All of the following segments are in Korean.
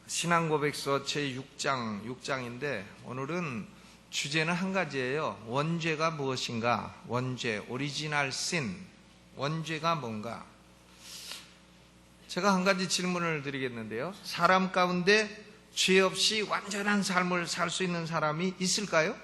신앙고백서 제6장인데 오늘은 주제는 한 가지예요. 원죄가 무엇인가? 원죄, 오리지널 신. 원죄가 뭔가? 제가 한 가지 질문을 드리겠는데요. 사람 가운데 죄 없이 완전한 삶을 살 수 있는 사람이 있을까요?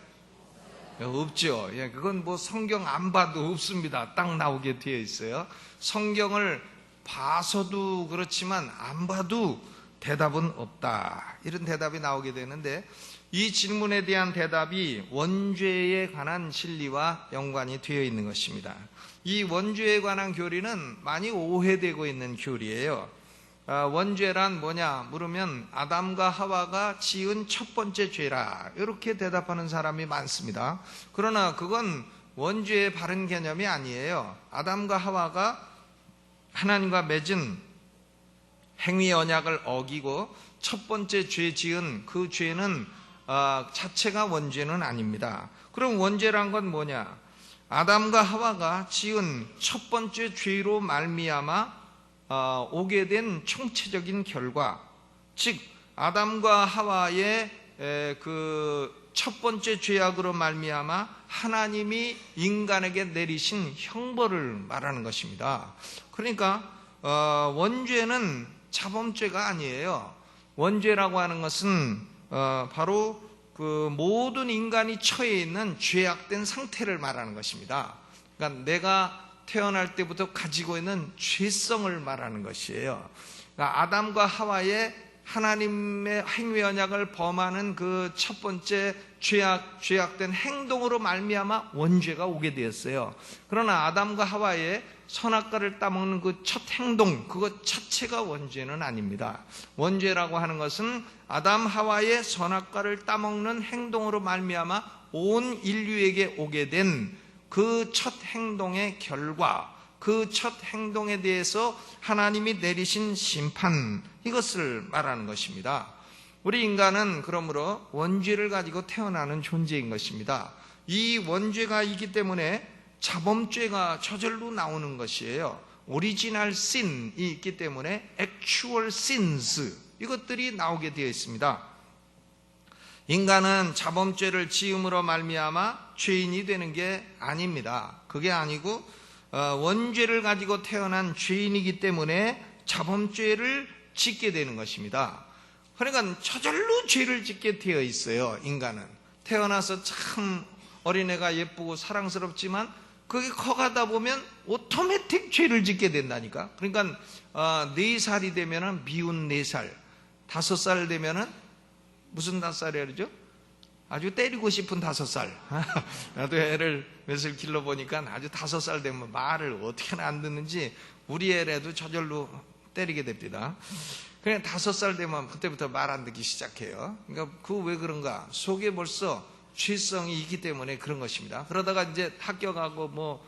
없죠. 그건 뭐 성경 안 봐도 없습니다. 딱 나오게 되어 있어요. 성경을 봐서도 그렇지만 안 봐도 대답은 없다. 이런 대답이 나오게 되는데 이 질문에 대한 대답이 원죄에 관한 진리와 연관이 되어 있는 것입니다. 이 원죄에 관한 교리는 많이 오해되고 있는 교리예요. 원죄란 뭐냐 물으면 아담과 하와가 지은 첫 번째 죄라 이렇게 대답하는 사람이 많습니다. 그러나 그건 원죄의 바른 개념이 아니에요. 아담과 하와가 하나님과 맺은 행위 언약을 어기고 첫 번째 죄 지은 그 죄는 자체가 원죄는 아닙니다. 그럼 원죄란 건 뭐냐? 아담과 하와가 지은 첫 번째 죄로 말미암아 오게 된 총체적인 결과, 즉 아담과 하와의 그 첫 번째 죄악으로 말미암아 하나님이 인간에게 내리신 형벌을 말하는 것입니다. 그러니까 원죄는 자범죄가 아니에요. 원죄라고 하는 것은 바로 그 모든 인간이 처해 있는 죄악된 상태를 말하는 것입니다. 그러니까 내가 태어날 때부터 가지고 있는 죄성을 말하는 것이에요. 그러니까 아담과 하와의 하나님의 행위 언약을 범하는 그 첫 번째 죄악된 행동으로 말미암아 원죄가 오게 되었어요. 그러나 아담과 하와의 선악과를 따먹는 그 첫 행동, 그것 자체가 원죄는 아닙니다. 원죄라고 하는 것은 아담 하와의 선악과를 따먹는 행동으로 말미암아 온 인류에게 오게 된 그 첫 행동의 결과, 그 첫 행동에 대해서 하나님이 내리신 심판, 이것을 말하는 것입니다. 우리 인간은 그러므로 원죄를 가지고 태어나는 존재인 것입니다. 이 원죄가 있기 때문에 자범죄가 저절로 나오는 것이에요. 오리지널 신이 있기 때문에 액추얼 sins, 이것들이 나오게 되어 있습니다. 인간은 자범죄를 지음으로 말미암아 죄인이 되는 게 아닙니다. 그게 아니고 원죄를 가지고 태어난 죄인이기 때문에 자범죄를 짓게 되는 것입니다. 그러니까 저절로 죄를 짓게 되어 있어요. 인간은 태어나서 참 어린애가 예쁘고 사랑스럽지만 그게 커가다 보면 오토매틱 죄를 짓게 된다니까. 그러니까 4살이 되면은 미운 4살, 5살 되면은 무슨 5살이라 그러죠? 아주 때리고 싶은 5살. 나도 애를 몇을 길러보니까 아주 5살 되면 말을 어떻게나 안 듣는지 우리 애라도 저절로 때리게 됩니다. 그냥 5살 되면 그때부터 말 안 듣기 시작해요. 그러니까 그 왜 그런가? 속에 벌써 죄성이 있기 때문에 그런 것입니다. 그러다가 이제 학교 가고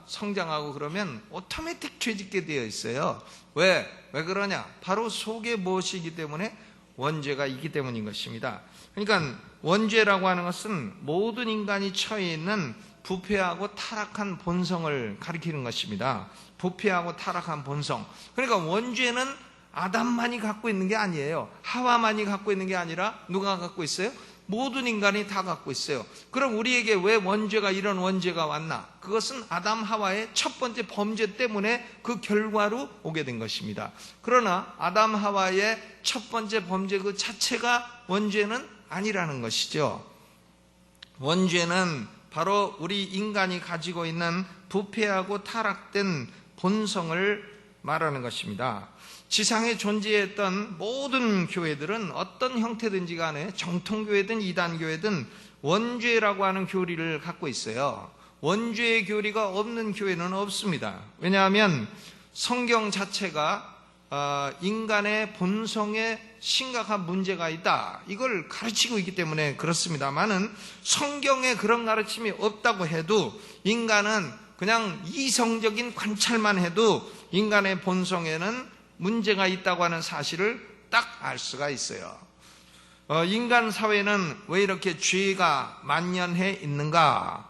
성장하고 그러면 오토매틱 죄짓게 되어 있어요. 왜 그러냐? 바로 속에 무엇이 있기 때문에 원죄가 있기 때문인 것입니다. 그러니까 원죄라고 하는 것은 모든 인간이 처해 있는 부패하고 타락한 본성을 가리키는 것입니다. 부패하고 타락한 본성. 그러니까 원죄는 아담만이 갖고 있는 게 아니에요. 하와만이 갖고 있는 게 아니라 누가 갖고 있어요? 모든 인간이 다 갖고 있어요. 그럼 우리에게 왜 원죄가 이런 원죄가 왔나? 그것은 아담 하와의 첫 번째 범죄 때문에 그 결과로 오게 된 것입니다. 그러나 아담 하와의 첫 번째 범죄 그 자체가 원죄는 아니라는 것이죠. 원죄는 바로 우리 인간이 가지고 있는 부패하고 타락된 본성을 말하는 것입니다. 지상에 존재했던 모든 교회들은 어떤 형태든지 간에 정통교회든 이단교회든 원죄라고 하는 교리를 갖고 있어요. 원죄의 교리가 없는 교회는 없습니다. 왜냐하면 성경 자체가 인간의 본성에 심각한 문제가 있다, 이걸 가르치고 있기 때문에 그렇습니다만은 성경에 그런 가르침이 없다고 해도 인간은 그냥 이성적인 관찰만 해도 인간의 본성에는 문제가 있다고 하는 사실을 딱 알 수가 있어요. 인간 사회는 왜 이렇게 죄가 만연해 있는가?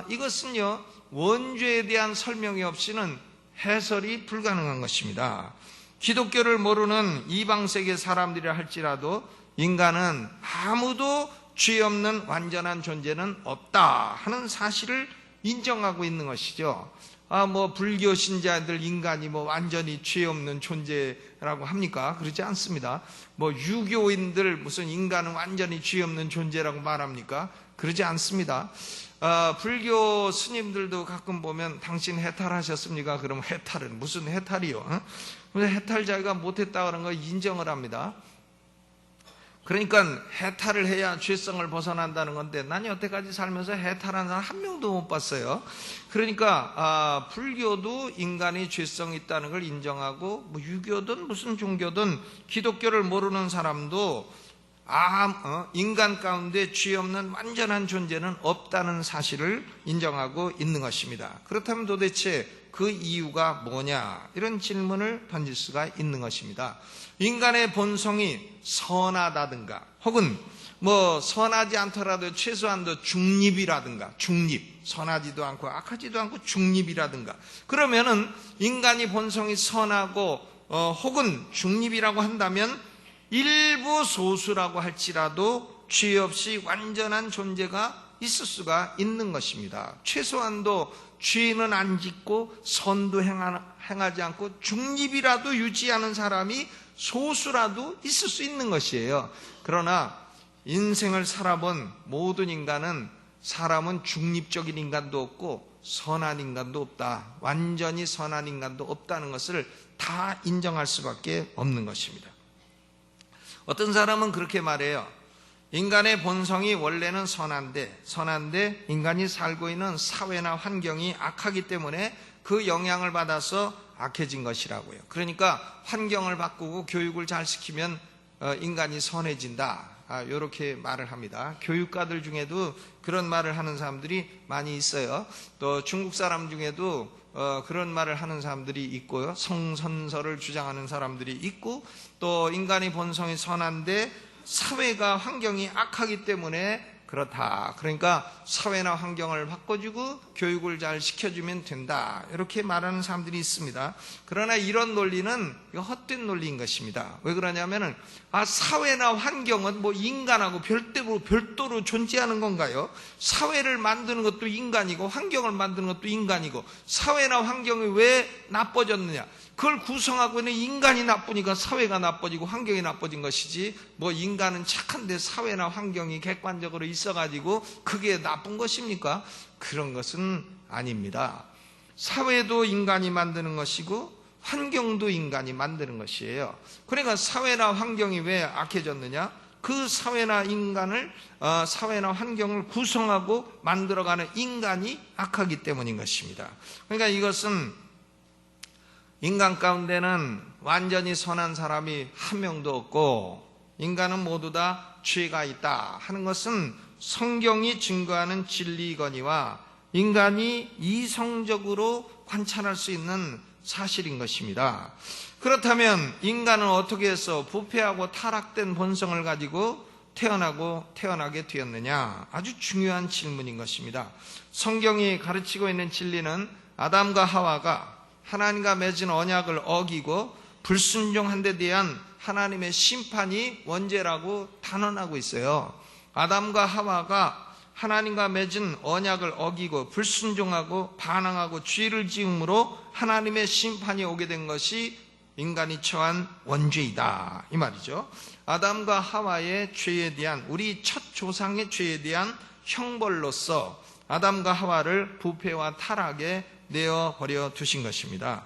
이것은요, 원죄에 대한 설명이 없이는 해설이 불가능한 것입니다. 기독교를 모르는 이방세계 사람들이라 할지라도 인간은 아무도 죄 없는 완전한 존재는 없다 하는 사실을 인정하고 있는 것이죠. 불교 신자들 인간이 완전히 죄 없는 존재라고 합니까? 그렇지 않습니다. 유교인들 무슨 인간은 완전히 죄 없는 존재라고 말합니까? 그러지 않습니다. 불교 스님들도 가끔 보면 당신 해탈하셨습니까? 그러면 해탈은 무슨 해탈이요? 해탈 자기가 못했다 그런 거 인정을 합니다. 그러니까 해탈을 해야 죄성을 벗어난다는 건데 난 여태까지 살면서 해탈한 사람 한 명도 못 봤어요. 그러니까 불교도 인간이 죄성이 있다는 걸 인정하고 유교든 무슨 종교든 기독교를 모르는 사람도 인간 가운데 죄 없는 완전한 존재는 없다는 사실을 인정하고 있는 것입니다. 그렇다면 도대체 그 이유가 뭐냐? 이런 질문을 던질 수가 있는 것입니다. 인간의 본성이 선하다든가 혹은 선하지 않더라도 최소한도 중립이라든가 선하지도 않고 악하지도 않고 중립이라든가 그러면은 인간이 본성이 선하고 혹은 중립이라고 한다면 일부 소수라고 할지라도 죄 없이 완전한 존재가 있을 수가 있는 것입니다. 최소한도 죄는 안 짓고 선도 행하지 않고 중립이라도 유지하는 사람이 소수라도 있을 수 있는 것이에요. 그러나 인생을 살아본 모든 인간은 사람은 중립적인 인간도 없고 선한 인간도 없다. 완전히 선한 인간도 없다는 것을 다 인정할 수밖에 없는 것입니다. 어떤 사람은 그렇게 말해요. 인간의 본성이 원래는 선한데 인간이 살고 있는 사회나 환경이 악하기 때문에 그 영향을 받아서 악해진 것이라고요. 그러니까 환경을 바꾸고 교육을 잘 시키면 인간이 선해진다. 이렇게 말을 합니다. 교육가들 중에도 그런 말을 하는 사람들이 많이 있어요. 또 중국 사람 중에도 그런 말을 하는 사람들이 있고요. 성선설을 주장하는 사람들이 있고 또 인간의 본성이 선한데 사회가 환경이 악하기 때문에 그렇다. 그러니까 사회나 환경을 바꿔주고 교육을 잘 시켜주면 된다. 이렇게 말하는 사람들이 있습니다. 그러나 이런 논리는 헛된 논리인 것입니다. 왜 그러냐면은 사회나 환경은 인간하고 별도로 존재하는 건가요? 사회를 만드는 것도 인간이고 환경을 만드는 것도 인간이고 사회나 환경이 왜 나빠졌느냐? 그걸 구성하고 있는 인간이 나쁘니까 사회가 나빠지고 환경이 나빠진 것이지 인간은 착한데 사회나 환경이 객관적으로 있어가지고 그게 나쁜 것입니까? 그런 것은 아닙니다. 사회도 인간이 만드는 것이고 환경도 인간이 만드는 것이에요. 그러니까 사회나 환경이 왜 악해졌느냐? 그 사회나 환경을 구성하고 만들어가는 인간이 악하기 때문인 것입니다. 그러니까 이것은 인간 가운데는 완전히 선한 사람이 한 명도 없고 인간은 모두 다 죄가 있다 하는 것은 성경이 증거하는 진리이거니와 인간이 이성적으로 관찰할 수 있는 사실인 것입니다. 그렇다면 인간은 어떻게 해서 부패하고 타락된 본성을 가지고 태어나게 되었느냐? 아주 중요한 질문인 것입니다. 성경이 가르치고 있는 진리는 아담과 하와가 하나님과 맺은 언약을 어기고 불순종한 데 대한 하나님의 심판이 원죄라고 단언하고 있어요. 아담과 하와가 하나님과 맺은 언약을 어기고 불순종하고 반항하고 죄를 지음으로 하나님의 심판이 오게 된 것이 인간이 처한 원죄이다 이 말이죠. 아담과 하와의 죄에 대한 우리 첫 조상의 죄에 대한 형벌로서 아담과 하와를 부패와 타락에 내어버려 두신 것입니다.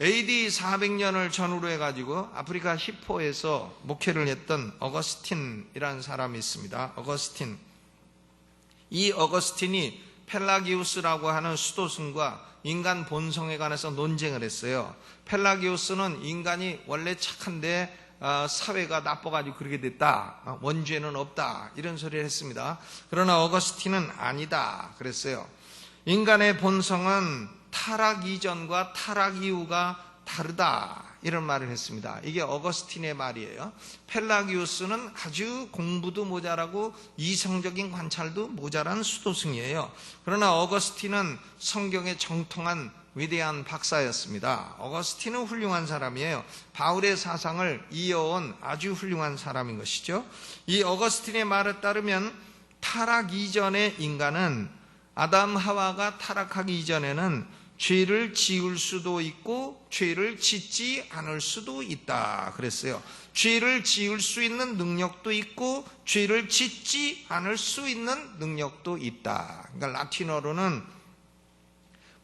AD 400년을 전후로 해가지고 아프리카 히포에서 목회를 했던 어거스틴이라는 사람이 있습니다. 어거스틴. 이 어거스틴이 펠라기우스라고 하는 수도승과 인간 본성에 관해서 논쟁을 했어요. 펠라기우스는 인간이 원래 착한데 사회가 나빠가지고 그렇게 됐다. 원죄는 없다. 이런 소리를 했습니다. 그러나 어거스틴은 아니다. 그랬어요. 인간의 본성은 타락 이전과 타락 이후가 다르다. 이런 말을 했습니다. 이게 어거스틴의 말이에요. 펠라기우스는 아주 공부도 모자라고 이성적인 관찰도 모자란 수도승이에요. 그러나 어거스틴은 성경의 정통한 위대한 박사였습니다. 어거스틴은 훌륭한 사람이에요. 바울의 사상을 이어온 아주 훌륭한 사람인 것이죠. 이 어거스틴의 말에 따르면 타락 이전의 인간은, 아담 하와가 타락하기 이전에는 죄를 지을 수도 있고 죄를 짓지 않을 수도 있다 그랬어요. 죄를 지을 수 있는 능력도 있고 죄를 짓지 않을 수 있는 능력도 있다. 그러니까 라틴어로는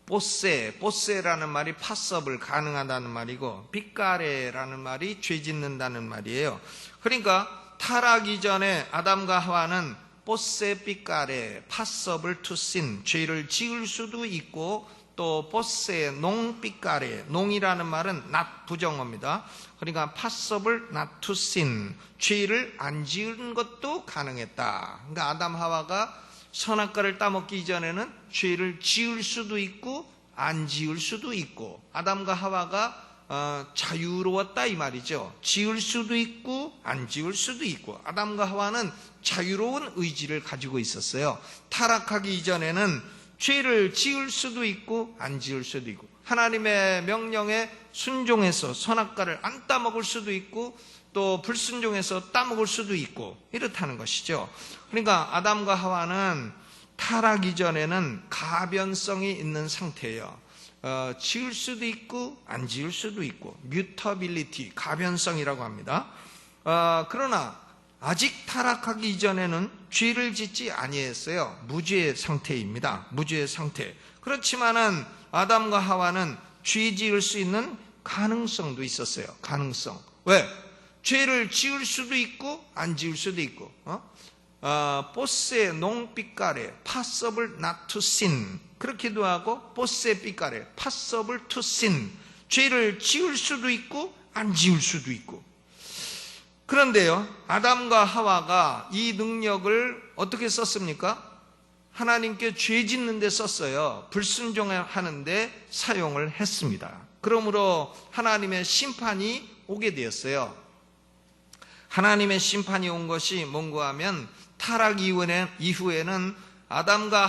포세라는 말이 파서블, 가능하다는 말이고, 삐까레라는 말이 죄 짓는다는 말이에요. 그러니까 타락 이전에 아담과 하와는 포세 삐까레, 파서블 투 신, 죄를 지을 수도 있고, 또 포세 농 삐까레, 농이라는 말은 not 부정어입니다. 그러니까 possible not to sin, 죄를 안 지은 것도 가능했다. 그러니까 아담 하와가 선악과를 따먹기 이전에는 죄를 지을 수도 있고 안 지을 수도 있고, 아담과 하와가 자유로웠다 이 말이죠. 지을 수도 있고 안 지을 수도 있고, 아담과 하와는 자유로운 의지를 가지고 있었어요. 타락하기 이전에는 죄를 지을 수도 있고 안 지을 수도 있고, 하나님의 명령에 순종해서 선악과를 안 따먹을 수도 있고 또 불순종해서 따먹을 수도 있고, 이렇다는 것이죠. 그러니까 아담과 하와는 타락 이전에는 가변성이 있는 상태예요. 지을 수도 있고 안 지을 수도 있고, 뮤터빌리티, 가변성이라고 합니다. 그러나 아직 타락하기 이전에는 죄를 짓지 아니했어요. 무죄의 상태입니다. 무죄의 상태. 그렇지만은 아담과 하와는 죄 지을 수 있는 가능성도 있었어요. 가능성. 왜? 죄를 지을 수도 있고 안 지을 수도 있고. 포세 농 삐까레, possible not to sin. 그렇게도 하고 포세 삐까레, possible to sin. 죄를 지을 수도 있고 안 지을 수도 있고. 그런데요, 아담과 하와가 이 능력을 어떻게 썼습니까? 하나님께 죄 짓는 데 썼어요. 불순종하는데 사용을 했습니다. 그러므로 하나님의 심판이 오게 되었어요. 하나님의 심판이 온 것이 뭔가 하면, 타락 이후에는 아담과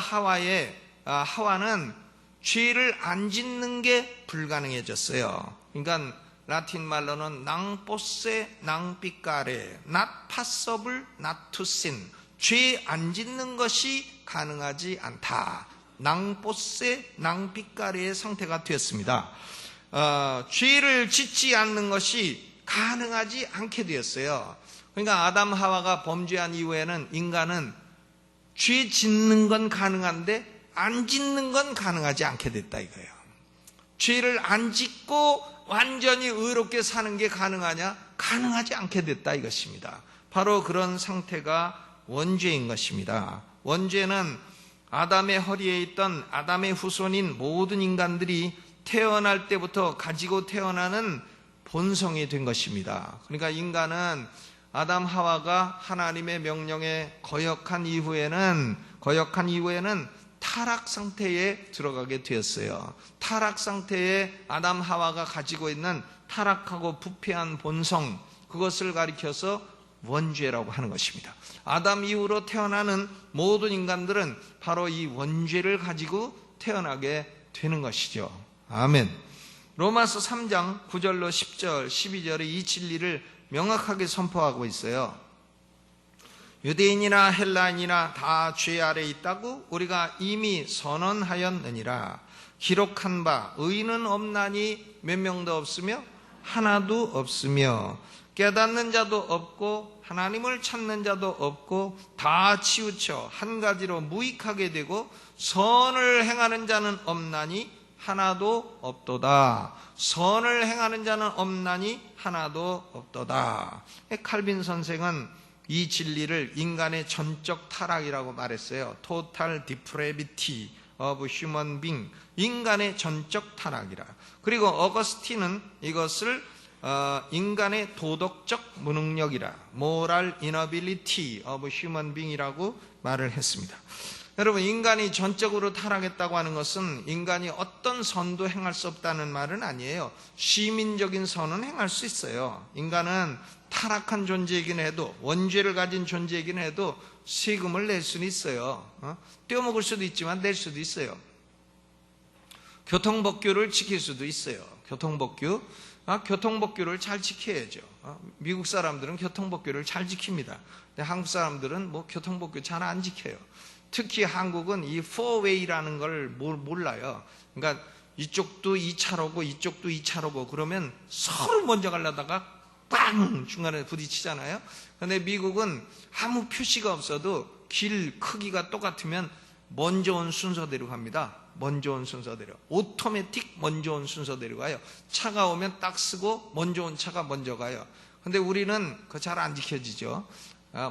하와는 죄를 안 짓는 게 불가능해졌어요. 그러니까 라틴 말로는 낭포세 낭삐까레, not possible not to sin, 죄 안 짓는 것이 가능하지 않다. 낭포세 낭삐까레의 상태가 되었습니다. 죄를 짓지 않는 것이 가능하지 않게 되었어요. 그러니까 아담 하와가 범죄한 이후에는 인간은 죄 짓는 건 가능한데 안 짓는 건 가능하지 않게 됐다 이거예요. 죄를 안 짓고 완전히 의롭게 사는 게 가능하냐? 가능하지 않게 됐다 이것입니다. 바로 그런 상태가 원죄인 것입니다. 원죄는 아담의 허리에 있던 아담의 후손인 모든 인간들이 태어날 때부터 가지고 태어나는 본성이 된 것입니다. 그러니까 인간은 아담 하와가 하나님의 명령에 거역한 이후에는 타락 상태에 들어가게 되었어요. 타락 상태에 아담 하와가 가지고 있는 타락하고 부패한 본성, 그것을 가리켜서 원죄라고 하는 것입니다. 아담 이후로 태어나는 모든 인간들은 바로 이 원죄를 가지고 태어나게 되는 것이죠. 아멘. 로마서 3장 9절로 10절, 12절의 이 진리를 명확하게 선포하고 있어요. 유대인이나 헬라인이나 다 죄 아래 있다고 우리가 이미 선언하였느니라. 기록한 바 의인은 없나니 몇 명도 없으며 하나도 없으며 깨닫는 자도 없고 하나님을 찾는 자도 없고 다 치우쳐 한 가지로 무익하게 되고 선을 행하는 자는 없나니 하나도 없도다. 선을 행하는 자는 없나니 하나도 없도다. 칼빈 선생은 이 진리를 인간의 전적 타락이라고 말했어요. Total depravity of human being, 인간의 전적 타락이라. 그리고 어거스틴은 이것을 인간의 도덕적 무능력이라, moral inability of human being이라고 말을 했습니다. 여러분, 인간이 전적으로 타락했다고 하는 것은 인간이 어떤 선도 행할 수 없다는 말은 아니에요. 시민적인 선은 행할 수 있어요. 인간은 타락한 존재이긴 해도, 원죄를 가진 존재이긴 해도 세금을 낼 수는 있어요. 떼어먹을 수도 있지만 낼 수도 있어요. 교통법규를 지킬 수도 있어요. 교통법규를 잘 지켜야죠. 미국 사람들은 교통법규를 잘 지킵니다. 근데 한국 사람들은 뭐 교통법규 잘 안 지켜요. 특히 한국은 이 4웨이라는 걸 몰라요. 그러니까 이쪽도 2차로고 이쪽도 2차로고 그러면 서로 먼저 가려다가 빵! 중간에 부딪히잖아요. 근데 미국은 아무 표시가 없어도 길 크기가 똑같으면 먼저 온 순서대로 갑니다. 먼저 온 순서대로. 오토매틱 먼저 온 순서대로 가요. 차가 오면 딱 쓰고 먼저 온 차가 먼저 가요. 근데 우리는 그거 잘 안 지켜지죠.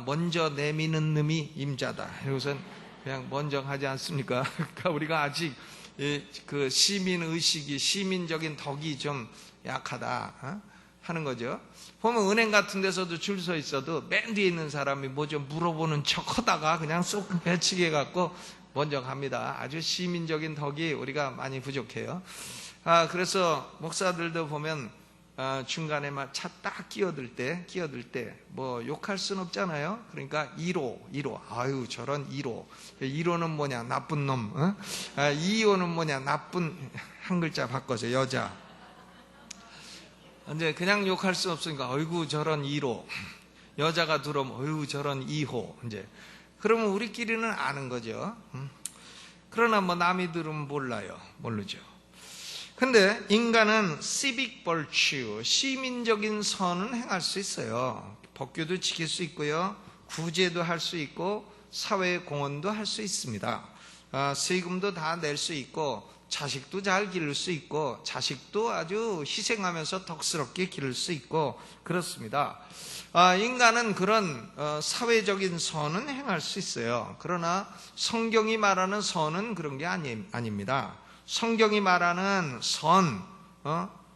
먼저 내미는 놈이 임자다. 이것은 그냥 먼저 가지 않습니까? 그러니까 우리가 아직 그 시민의식이, 시민적인 덕이 좀 약하다 하는 거죠. 보면 은행 같은 데서도 줄 서 있어도 맨 뒤에 있는 사람이 뭐 좀 물어보는 척 하다가 그냥 쏙 배치게 갖고 먼저 갑니다. 아주 시민적인 덕이 우리가 많이 부족해요. 그래서 목사들도 보면 중간에 막 차 딱 끼어들 때 뭐 욕할 순 없잖아요. 그러니까 1호 아유 저런 1호는 뭐냐 나쁜 놈 2호는 뭐냐 나쁜 한 글자 바꿔서 여자. 이제 그냥 욕할 수 없으니까 어이구 저런 1호, 여자가 들어오면 어이구 저런 2호. 이제 그러면 우리끼리는 아는 거죠. 그러나 뭐 남이 들으면 모르죠. 근데 인간은 civic virtue, 시민적인 선은 행할 수 있어요. 법규도 지킬 수 있고요, 구제도 할 수 있고, 사회 공헌도 할 수 있습니다. 세금도 다 낼 수 있고, 자식도 잘 기를 수 있고, 자식도 아주 희생하면서 덕스럽게 기를 수 있고 그렇습니다. 인간은 그런 사회적인 선은 행할 수 있어요. 그러나 성경이 말하는 선은 그런 게 아닙니다. 성경이 말하는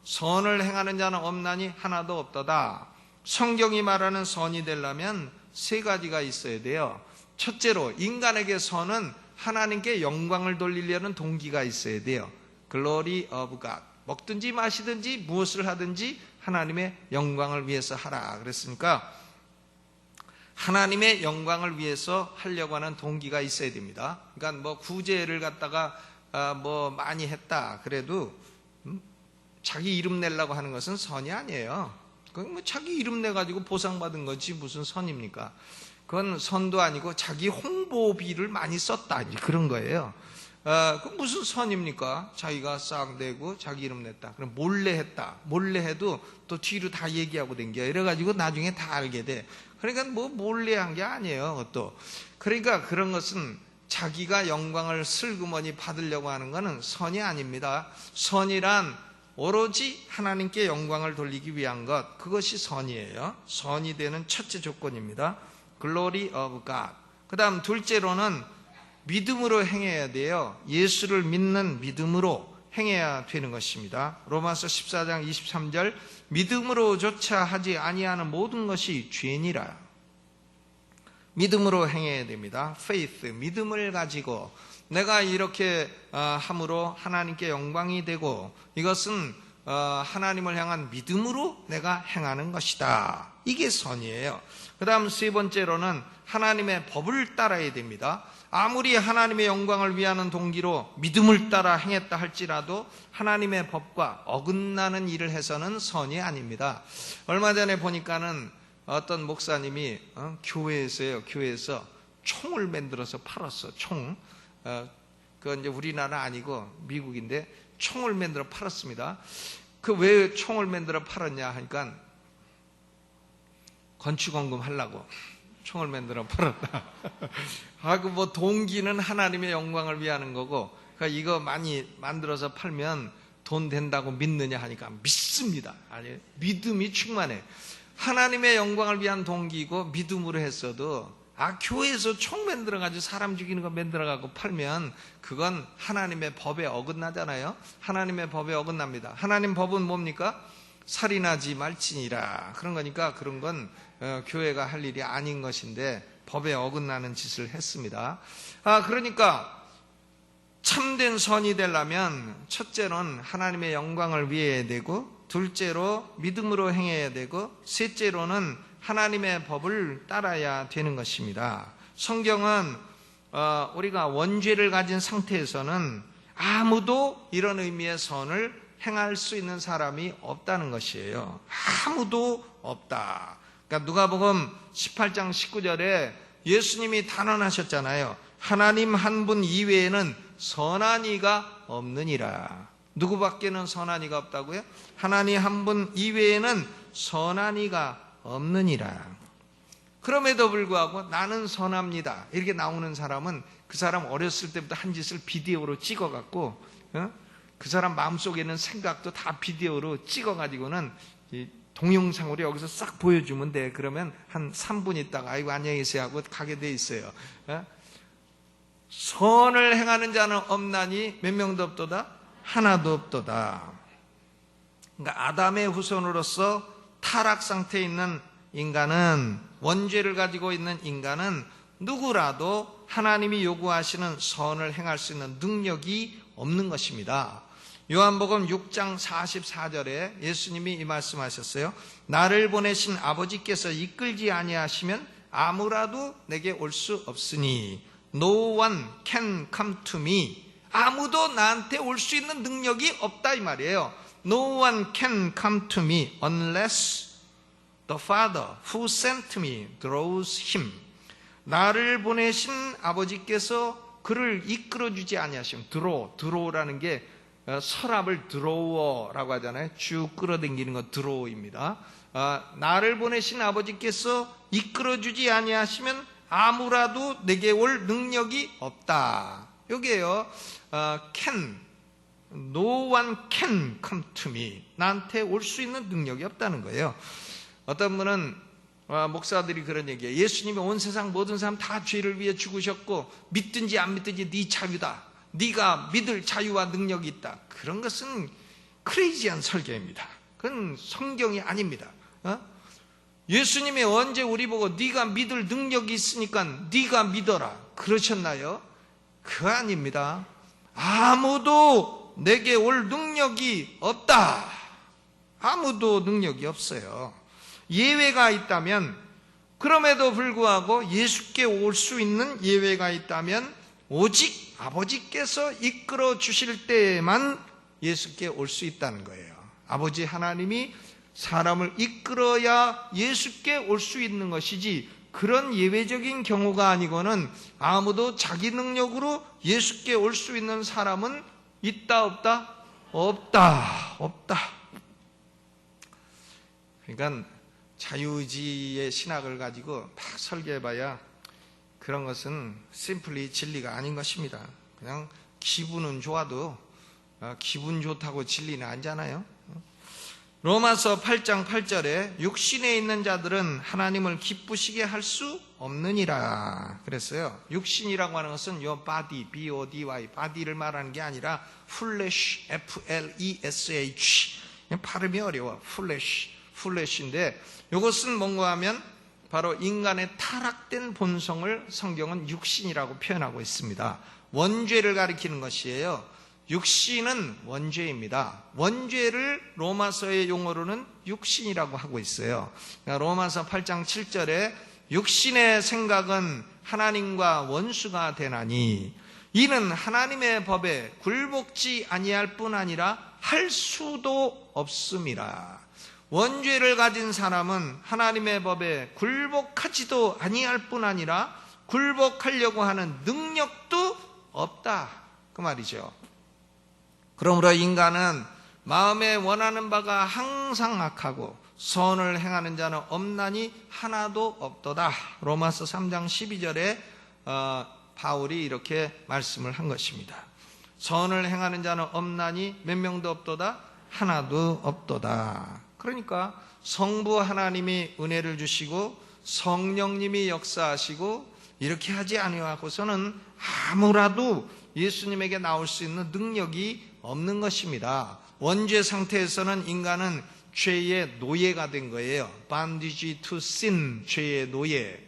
선을 행하는 자는 없나니 하나도 없도다. 성경이 말하는 선이 되려면 세 가지가 있어야 돼요. 첫째로 인간에게 선은 하나님께 영광을 돌리려는 동기가 있어야 돼요. Glory of God. 먹든지 마시든지 무엇을 하든지 하나님의 영광을 위해서 하라 그랬으니까 하나님의 영광을 위해서 하려고 하는 동기가 있어야 됩니다. 그러니까 뭐 구제를 갖다가 뭐 많이 했다 그래도 자기 이름 내려고 하는 것은 선이 아니에요. 그건 뭐 자기 이름 내가지고 보상받은 거지 무슨 선입니까? 그건 선도 아니고 자기 홍보비를 많이 썼다 이제 그런 거예요. 그 무슨 선입니까? 자기가 싹 내고 자기 이름 냈다. 그럼 몰래 했다. 몰래 해도 또 뒤로 다 얘기하고 댕겨. 이래가지고 나중에 다 알게 돼. 그러니까 뭐 몰래 한 게 아니에요. 그것도. 그러니까 그런 것은 자기가 영광을 슬그머니 받으려고 하는 것은 선이 아닙니다. 선이란 오로지 하나님께 영광을 돌리기 위한 것, 그것이 선이에요. 선이 되는 첫째 조건입니다. Glory of God. 그 다음 둘째로는 믿음으로 행해야 돼요. 예수를 믿는 믿음으로 행해야 되는 것입니다. 로마서 14장 23절 믿음으로조차 하지 아니하는 모든 것이 죄니라. 믿음으로 행해야 됩니다. Faith, 믿음을 가지고 내가 이렇게 함으로 하나님께 영광이 되고 이것은 하나님을 향한 믿음으로 내가 행하는 것이다. 이게 선이에요. 그 다음 세 번째로는 하나님의 법을 따라야 됩니다. 아무리 하나님의 영광을 위하는 동기로 믿음을 따라 행했다 할지라도 하나님의 법과 어긋나는 일을 해서는 선이 아닙니다. 얼마 전에 보니까는 어떤 목사님이 교회에서 총을 만들어서 팔았어. 총. 그건 이제 우리나라 아니고 미국인데 총을 만들어 팔았습니다. 그 왜 총을 만들어 팔았냐 하니까 건축원금 하려고 총을 만들어 팔았다. 그 뭐 동기는 하나님의 영광을 위하는 거고, 그러니까 이거 많이 만들어서 팔면 돈 된다고 믿느냐 하니까 믿습니다. 아니, 믿음이 충만해. 하나님의 영광을 위한 동기고 믿음으로 했어도 교회에서 총 만들어가지고 사람 죽이는 거 만들어가고 팔면 그건 하나님의 법에 어긋나잖아요. 하나님의 법에 어긋납니다. 하나님 법은 뭡니까? 살인하지 말지니라. 그런 거니까 그런 건 교회가 할 일이 아닌 것인데 법에 어긋나는 짓을 했습니다. 그러니까 참된 선이 되려면 첫째로는 하나님의 영광을 위해야 되고, 둘째로 믿음으로 행해야 되고, 셋째로는 하나님의 법을 따라야 되는 것입니다. 성경은 우리가 원죄를 가진 상태에서는 아무도 이런 의미의 선을 행할 수 있는 사람이 없다는 것이에요. 아무도 없다. 그러니까 누가복음 18장 19절에 예수님이 단언하셨잖아요. 하나님 한 분 이외에는 선한 이가 없느니라. 누구밖에는 선한 이가 없다고요? 하나님 한 분 이외에는 선한 이가 없느니라. 그럼에도 불구하고 나는 선합니다 이렇게 나오는 사람은 그 사람 어렸을 때부터 한 짓을 비디오로 찍어갖고 그 사람 마음속에 있는 생각도 다 비디오로 찍어가지고는 동영상으로 여기서 싹 보여주면 돼. 그러면 한 3분 있다가 아이고 안녕히 계세요 하고 가게 돼 있어요. 선을 행하는 자는 없나니 몇 명도 없도다? 하나도 없도다. 그러니까 아담의 후손으로서 타락 상태에 있는 인간은, 원죄를 가지고 있는 인간은 누구라도 하나님이 요구하시는 선을 행할 수 있는 능력이 없는 것입니다. 요한복음 6장 44절에 예수님이 이 말씀하셨어요. 나를 보내신 아버지께서 이끌지 아니하시면 아무라도 내게 올 수 없으니 No one can come to me. 아무도 나한테 올 수 있는 능력이 없다 이 말이에요. No one can come to me unless the Father who sent me draws him. 나를 보내신 아버지께서 그를 이끌어주지 아니하시면, 드로우라는 게 서랍을 드로워라고 하잖아요. 쭉 끌어당기는 거 드로우입니다. 나를 보내신 아버지께서 이끌어주지 아니하시면 아무라도 내게 올 능력이 없다. 여기에요. can, no one can come to me. 나한테 올 수 있는 능력이 없다는 거예요. 어떤 분은 목사들이 그런 얘기해요. 예수님이 온 세상 모든 사람 다 죄를 위해 죽으셨고 믿든지 안 믿든지 네 자유다. 네가 믿을 자유와 능력이 있다. 그런 것은 크레이지한 설교입니다. 그건 성경이 아닙니다. 예수님이 언제 우리 보고 네가 믿을 능력이 있으니까 네가 믿어라 그러셨나요? 그거 아닙니다. 아무도 내게 올 능력이 없다. 아무도 능력이 없어요. 예외가 있다면, 그럼에도 불구하고 예수께 올 수 있는 예외가 있다면 오직 아버지께서 이끌어 주실 때에만 예수께 올 수 있다는 거예요. 아버지 하나님이 사람을 이끌어야 예수께 올 수 있는 것이지, 그런 예외적인 경우가 아니고는 아무도 자기 능력으로 예수께 올 수 있는 사람은 있다 없다? 없다. 그러니까 자유의지의 신학을 가지고 막 설계해봐야 그런 것은 심플리 진리가 아닌 것입니다. 그냥 기분은 좋아도 기분 좋다고 진리는 아니잖아요. 로마서 8장 8절에 육신에 있는 자들은 하나님을 기쁘시게 할 수 없느니라 그랬어요. 육신이라고 하는 것은 요 body, B-O-D-Y, body를 말하는 게 아니라 flesh, F-L-E-S-H. 발음이 어려워. flesh인데 이것은 뭔가 하면 바로 인간의 타락된 본성을 성경은 육신이라고 표현하고 있습니다. 원죄를 가리키는 것이에요. 육신은 원죄입니다. 원죄를 로마서의 용어로는 육신이라고 하고 있어요. 그러니까 로마서 8장 7절에 육신의 생각은 하나님과 원수가 되나니 이는 하나님의 법에 굴복지 아니할 뿐 아니라 할 수도 없음이라. 원죄를 가진 사람은 하나님의 법에 굴복하지도 아니할 뿐 아니라 굴복하려고 하는 능력도 없다 그 말이죠. 그러므로 인간은 마음에 원하는 바가 항상 악하고 선을 행하는 자는 없나니 하나도 없도다. 로마서 3장 12절에 바울이 이렇게 말씀을 한 것입니다. 선을 행하는 자는 없나니 몇 명도 없도다? 하나도 없도다. 그러니까 성부 하나님이 은혜를 주시고 성령님이 역사하시고 이렇게 하지 아니하고서는 아무라도 예수님에게 나올 수 있는 능력이 없는 것입니다. 원죄 상태에서는 인간은 죄의 노예가 된 거예요. Bondage to sin, 죄의 노예.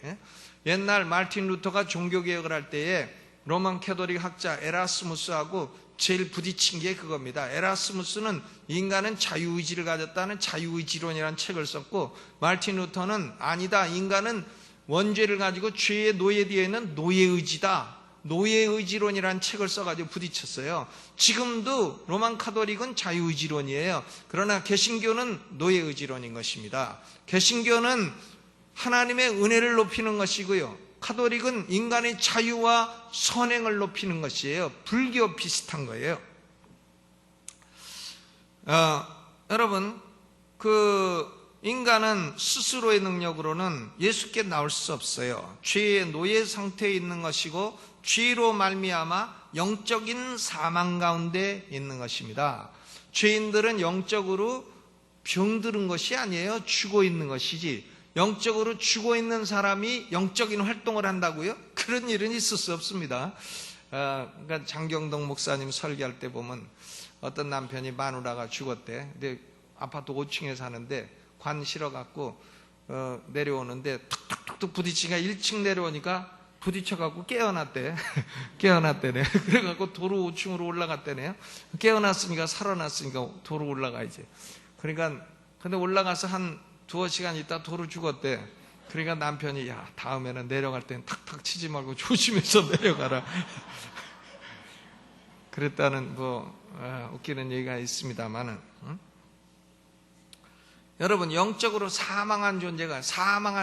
옛날 마르틴 루터가 종교개혁을 할 때에 로만 캐토릭 학자 에라스무스하고 제일 부딪힌 게 그겁니다. 에라스무스는 인간은 자유의지를 가졌다는 자유의지론이라는 책을 썼고, 마르틴 루터는 아니다, 인간은 원죄를 가지고 죄의 노예되어 있는 노예의지다, 노예의지론이라는 책을 써가지고 부딪혔어요. 지금도 로만 카톨릭은 자유의지론이에요. 그러나 개신교는 노예의지론인 것입니다. 개신교는 하나님의 은혜를 높이는 것이고요, 카톨릭은 인간의 자유와 선행을 높이는 것이에요. 불교 비슷한 거예요. 여러분, 인간은 스스로의 능력으로는 예수께 나올 수 없어요. 죄의 노예 상태에 있는 것이고 죄로 말미암아 영적인 사망 가운데 있는 것입니다. 죄인들은 영적으로 병들은 것이 아니에요. 죽어 있는 것이지. 영적으로 죽어 있는 사람이 영적인 활동을 한다고요? 그런 일은 있을 수 없습니다. 그러니까 장경동 목사님 설교할 때 보면 어떤 남편이 마누라가 죽었대. 근데 아파트 5층에 사는데 관 실어갖고 내려오는데 툭툭툭툭 부딪히니까 1층 내려오니까 부딪혀갖고 깨어났대. 깨어났대네. 그래갖고 도로 5층으로 올라갔대네요. 깨어났으니까 살아났으니까 도로 올라가야지. 그러니까 근데 올라가서 한 2시간 있다 도로 죽었대. 그러니까 남편이 야, 다음에는 내려갈 땐 탁탁 치지 말고 조심해서 내려가라. 그랬다는 웃기는 얘기가 있습니다만은, 여러분, 영적으로 사망한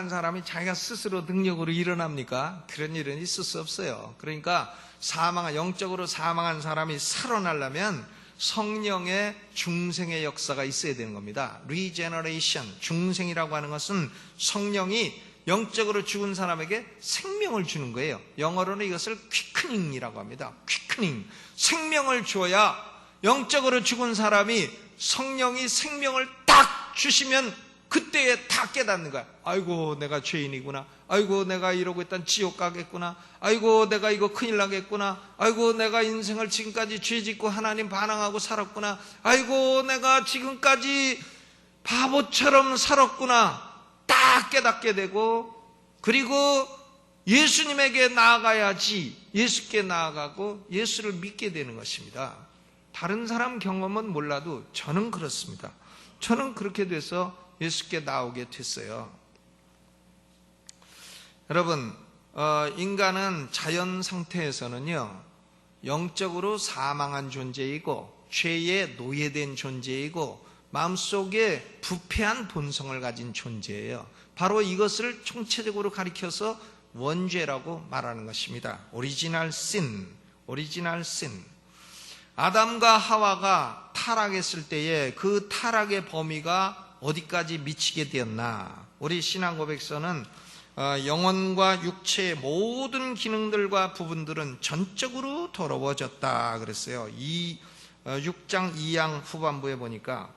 사람이 자기가 스스로 능력으로 일어납니까? 그런 일은 있을 수 없어요. 그러니까 영적으로 사망한 사람이 살아나려면 성령의 중생의 역사가 있어야 되는 겁니다. Regeneration, 중생이라고 하는 것은 성령이 영적으로 죽은 사람에게 생명을 주는 거예요. 영어로는 이것을 quickening이라고 합니다. quickening, 생명을 주어야 영적으로 죽은 사람이 성령이 생명을 딱 주시면 그때에 다 깨닫는 거야. 아이고 내가 죄인이구나. 아이고 내가 이러고 있단 지옥 가겠구나. 아이고 내가 이거 큰일 나겠구나. 아이고 내가 인생을 지금까지 죄 짓고 하나님 반항하고 살았구나. 아이고 내가 지금까지 바보처럼 살았구나. 딱 깨닫게 되고, 그리고 예수님에게 나아가야지 예수께 나아가고 예수를 믿게 되는 것입니다. 다른 사람 경험은 몰라도 저는 그렇습니다. 저는 그렇게 돼서 예수께 나오게 됐어요. 여러분, 인간은 자연 상태에서는요, 영적으로 사망한 존재이고 죄에 노예된 존재이고 마음속에 부패한 본성을 가진 존재예요. 바로 이것을 총체적으로 가리켜서 원죄라고 말하는 것입니다. 오리지널 신. 아담과 하와가 타락했을 때에 그 타락의 범위가 어디까지 미치게 되었나? 우리 신앙 고백서는 영혼과 육체의 모든 기능들과 부분들은 전적으로 더러워졌다 그랬어요. 6장 2양 후반부에 보니까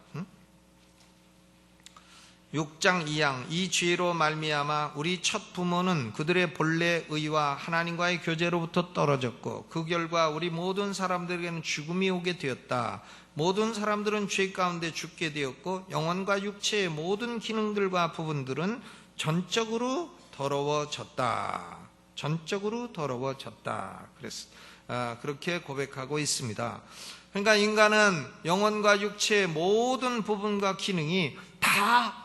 6장 2양, 이 죄로 말미암아 우리 첫 부모는 그들의 본래 의와 하나님과의 교제로부터 떨어졌고 그 결과 우리 모든 사람들에게는 죽음이 오게 되었다. 모든 사람들은 죄 가운데 죽게 되었고 영혼과 육체의 모든 기능들과 부분들은 전적으로 더러워졌다. 그렇게 고백하고 있습니다. 그러니까 인간은 영혼과 육체의 모든 부분과 기능이 다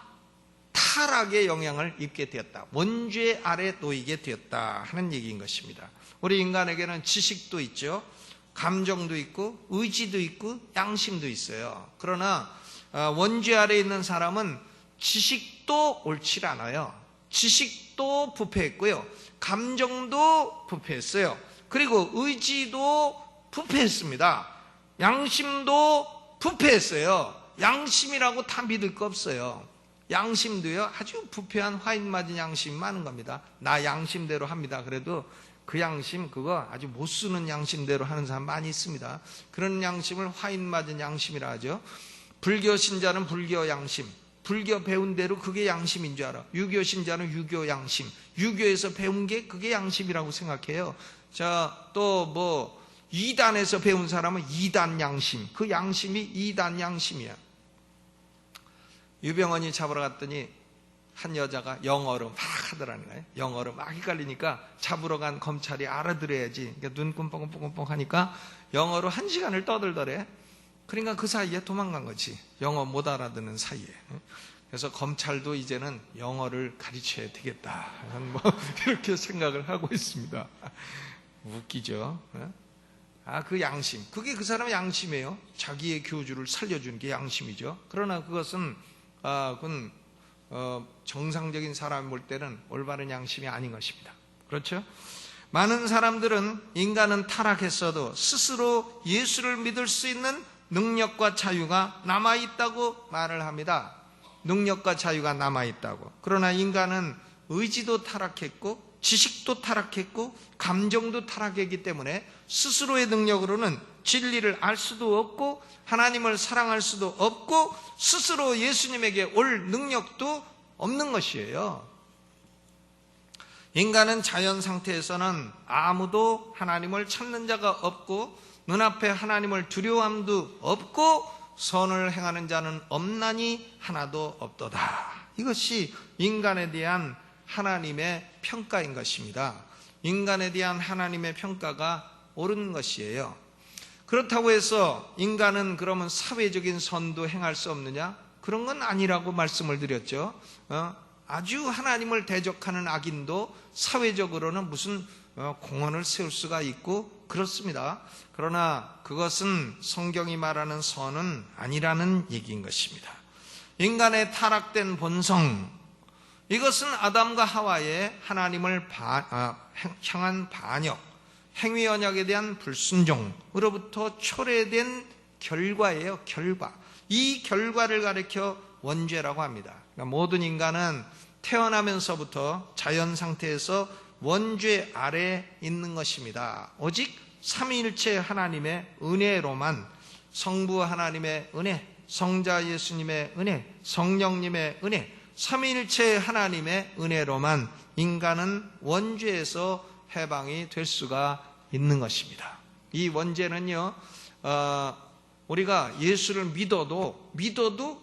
타락의 영향을 입게 되었다. 원죄 아래 놓이게 되었다 하는 얘기인 것입니다. 우리 인간에게는 지식도 있죠. 감정도 있고 의지도 있고 양심도 있어요. 그러나 원죄 아래 있는 사람은 지식도 옳지 않아요. 지식도 부패했고요. 감정도 부패했어요. 그리고 의지도 부패했습니다. 양심도 부패했어요. 양심이라고 다 믿을 거 없어요. 양심도요, 아주 부패한 화인 맞은 양심이 많은 겁니다. 나 양심대로 합니다. 그래도 그 양심, 그거 아주 못 쓰는 양심대로 하는 사람 많이 있습니다. 그런 양심을 화인 맞은 양심이라 하죠. 불교 신자는 불교 양심, 불교 배운 대로 그게 양심인 줄 알아. 유교 신자는 유교 양심, 유교에서 배운 게 그게 양심이라고 생각해요. 또 이단에서 배운 사람은 이단 양심, 그 양심이 이단 양심이야. 유병원이 잡으러 갔더니 한 여자가 영어로 막 하더라는 거예요. 영어로 막 헷갈리니까 잡으러 간 검찰이 알아들어야지. 그러니까 눈 끔뻑끔뻑 하니까 영어로 1시간을 떠들더래. 그러니까 그 사이에 도망간 거지. 영어 못 알아듣는 사이에. 그래서 검찰도 이제는 영어를 가르쳐야 되겠다. 이렇게 생각을 하고 있습니다. 웃기죠. 그 양심. 그게 그 사람의 양심이에요. 자기의 교주를 살려주는 게 양심이죠. 그러나 그것은 그건 정상적인 사람이 볼 때는 올바른 양심이 아닌 것입니다. 그렇죠? 많은 사람들은 인간은 타락했어도 스스로 예수를 믿을 수 있는 능력과 자유가 남아있다고 말을 합니다. 능력과 자유가 남아있다고. 그러나 인간은 의지도 타락했고 지식도 타락했고 감정도 타락했기 때문에 스스로의 능력으로는 진리를 알 수도 없고 하나님을 사랑할 수도 없고 스스로 예수님에게 올 능력도 없는 것이에요. 인간은 자연 상태에서는 아무도 하나님을 찾는 자가 없고 눈앞에 하나님을 두려움도 없고 선을 행하는 자는 없나니 하나도 없도다. 이것이 인간에 대한 하나님의 평가인 것입니다. 인간에 대한 하나님의 평가가 옳은 것이에요. 그렇다고 해서 인간은 그러면 사회적인 선도 행할 수 없느냐? 그런 건 아니라고 말씀을 드렸죠. 아주 하나님을 대적하는 악인도 사회적으로는 무슨 공헌을 세울 수가 있고 그렇습니다. 그러나 그것은 성경이 말하는 선은 아니라는 얘기인 것입니다. 인간의 타락된 본성, 이것은 아담과 하와의 하나님을 향한 반역, 행위 언약에 대한 불순종으로부터 초래된 결과예요. 결과. 이 결과를 가리켜 원죄라고 합니다. 그러니까 모든 인간은 태어나면서부터 자연 상태에서 원죄 아래 있는 것입니다. 오직 삼위일체 하나님의 은혜로만, 성부 하나님의 은혜, 성자 예수님의 은혜, 성령님의 은혜, 삼위일체 하나님의 은혜로만 인간은 원죄에서 해방이 될 수가 있는 것입니다. 이 원죄는요, 우리가 예수를 믿어도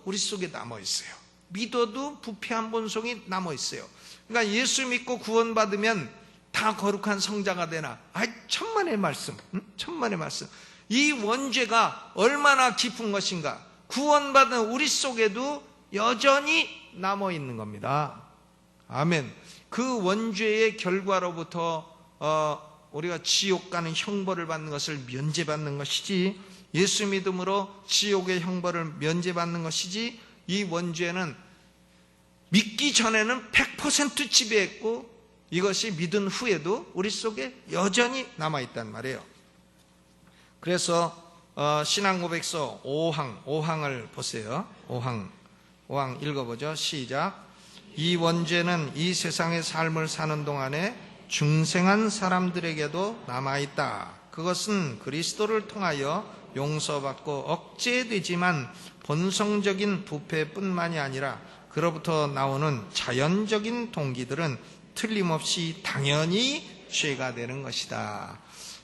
우리 속에 남아 있어요. 믿어도 부패한 본성이 남아 있어요. 그러니까 예수 믿고 구원받으면 다 거룩한 성자가 되나? 천만의 말씀, 천만의 말씀. 이 원죄가 얼마나 깊은 것인가? 구원받은 우리 속에도 여전히 남아 있는 겁니다. 아멘. 그 원죄의 결과로부터 우리가 지옥 가는 형벌을 받는 것을 면제받는 것이지, 예수 믿음으로 지옥의 형벌을 면제받는 것이지, 이 원죄는 믿기 전에는 100% 지배했고 이것이 믿은 후에도 우리 속에 여전히 남아있단 말이에요. 그래서 신앙고백서 5항을 보세요. 5항 읽어보죠. 시작. 이 원죄는 이 세상의 삶을 사는 동안에 중생한 사람들에게도 남아있다. 그것은 그리스도를 통하여 용서받고 억제되지만 본성적인 부패뿐만이 아니라 그로부터 나오는 자연적인 동기들은 틀림없이 당연히 죄가 되는 것이다.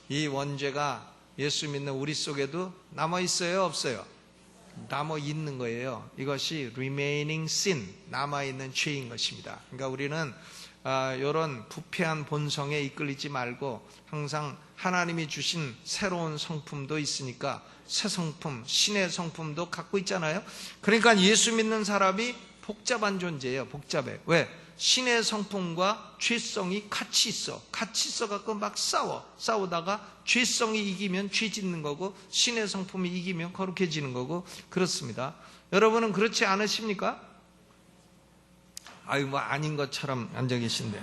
이 원죄가 예수 믿는 우리 속에도 남아있어요? 없어요? 남아있는 거예요. 이것이 remaining sin, 남아있는 죄인 것입니다. 그러니까 우리는 이런 부패한 본성에 이끌리지 말고 항상 하나님이 주신 새로운 성품도 있으니까 새 성품, 신의 성품도 갖고 있잖아요. 그러니까 예수 믿는 사람이 복잡한 존재예요. 복잡해. 왜? 신의 성품과 죄성이 같이 있어갖고 막 싸우다가 죄성이 이기면 죄 짓는 거고 신의 성품이 이기면 거룩해지는 거고 그렇습니다. 여러분은 그렇지 않으십니까? 아닌 것처럼 앉아 계신데.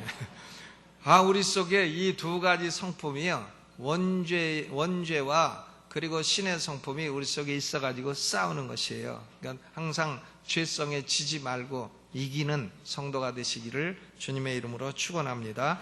우리 속에 이 두 가지 성품이요. 원죄와 그리고 신의 성품이 우리 속에 있어가지고 싸우는 것이에요. 그러니까 항상 죄성에 지지 말고 이기는 성도가 되시기를 주님의 이름으로 축원합니다.